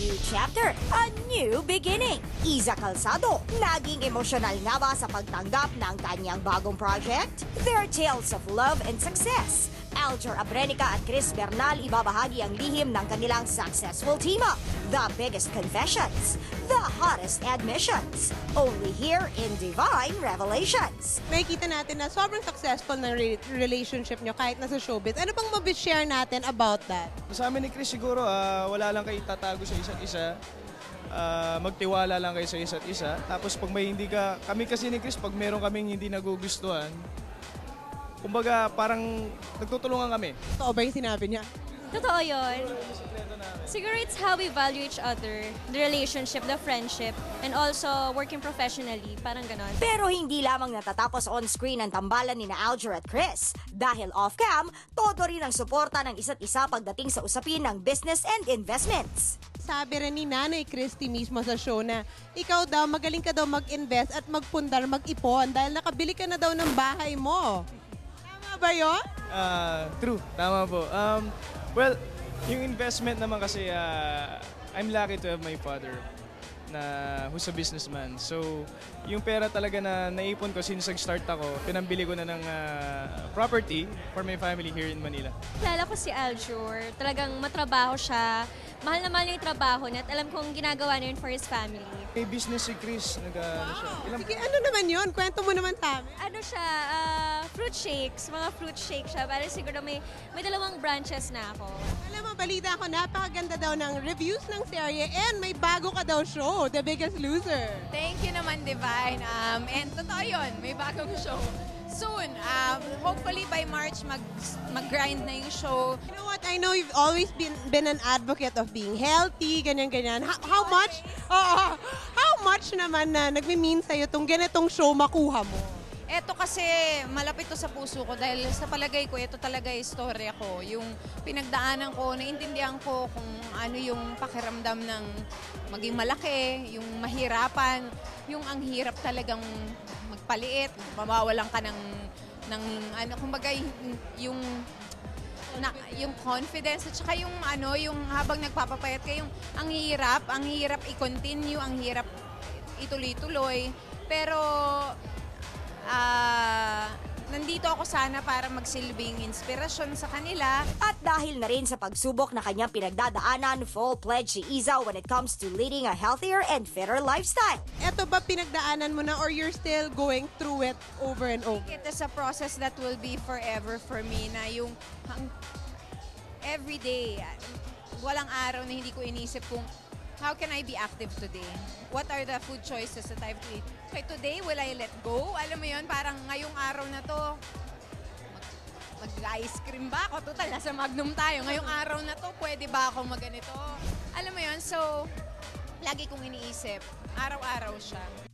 new chapter, a new beginning. Iza Calzado, naging emosyonal nga ba sa pagtanggap ng kanyang bagong project? Their tales of love and success. Aljur Abrenica at Chris Bernal ibabahagi ang lihim ng kanilang successful team-up. The biggest confessions, the hottest admissions. Only here in Divine Revelations. Makikita natin na sobrang successful ng relationship nyo kahit nasa showbiz. Ano pang mabishare natin about that? Sa amin ni Chris siguro, wala lang kayo itatago sa isa't isa. Magtiwala lang kayo sa isa't isa. Tapos pag may hindi ka, kami kasi ni Chris, pag meron kaming hindi nagugustuhan, kumbaga parang nagtutulungan kami. Totoo ba yung sinabi niya? Totoo yun. Siguro it's how we value each other, the relationship, the friendship, and also working professionally. Parang ganon. Pero hindi lamang natatapos on-screen ang tambalan ni Aljur at Chris. Dahil off-cam, todo rin ang suporta ng isa't isa pagdating sa usapin ng business and investments. Sabi rin ni Nanay Christy mismo sa show na ikaw daw, magaling ka daw mag-invest at magpundar, mag-ipon dahil nakabili ka na daw ng bahay mo. Tama ba yun? True, tama po. Well, yung investment naman kasi, I'm lucky to have my father na who's a businessman. So, yung pera talaga na naipon ko since nag-start ako, pinambili ko na ng property for my family here in Manila. Kilala ko si Aljur. Talagang matrabaho siya. Mahal na mahal niya yung trabaho niya at alam kong ginagawa niya yun for his family. May business si Chris. Sige, ano naman yun? Kwento mo naman sa amin. Ano siya, fruit shakes. Mga fruit shake siya. Para siguro may 2 branches na ako. Alam mo, balita ko, napakaganda daw ng reviews ng serye and may bago ka daw show, The Biggest Loser. Thank you naman, Divine. And totoo yun, may bagong show. Soon, hopefully by March, mag-grind na yung show. You know what? I know you've always been an advocate of being healthy, ganyan-ganyan. How much? How much naman na nagme-mean sa'yo itong ganitong show makuha mo? Eto kasi malapit to sa puso ko dahil sa palagay ko, ito talaga yung istorya ko. Yung pinagdaanan ko, naintindihan ko kung ano yung pakiramdam ng maging malaki, yung mahirapan, yung ang hirap talagang magpaliit, mawawalan ka ng ano, kumbaga yung confidence at saka yung ano, yung habang nagpapapayat kayo, ang hirap i-continue, ang hirap ituloy-tuloy. Pero nandito ako sana para magsilbing inspirasyon sa kanila. At dahil na rin sa pagsubok na kanyang pinagdadaanan, full pledge si Iza when it comes to leading a healthier and fitter lifestyle. Eto ba pinagdaanan mo na or you're still going through it over and over? It is a process that will be forever for me na yung everyday, walang araw na hindi ko inisip kung how can I be active today? What are the food choices that I've eat? Okay, today, will I let go? Alam mo yun, parang ngayong araw na to, mag-ice cream ba ako? Total, nasa Magnum tayo. Ngayong araw na to, pwede ba ako mag-ganito? Alam mo yun, so, lagi kong iniisip, araw-araw siya.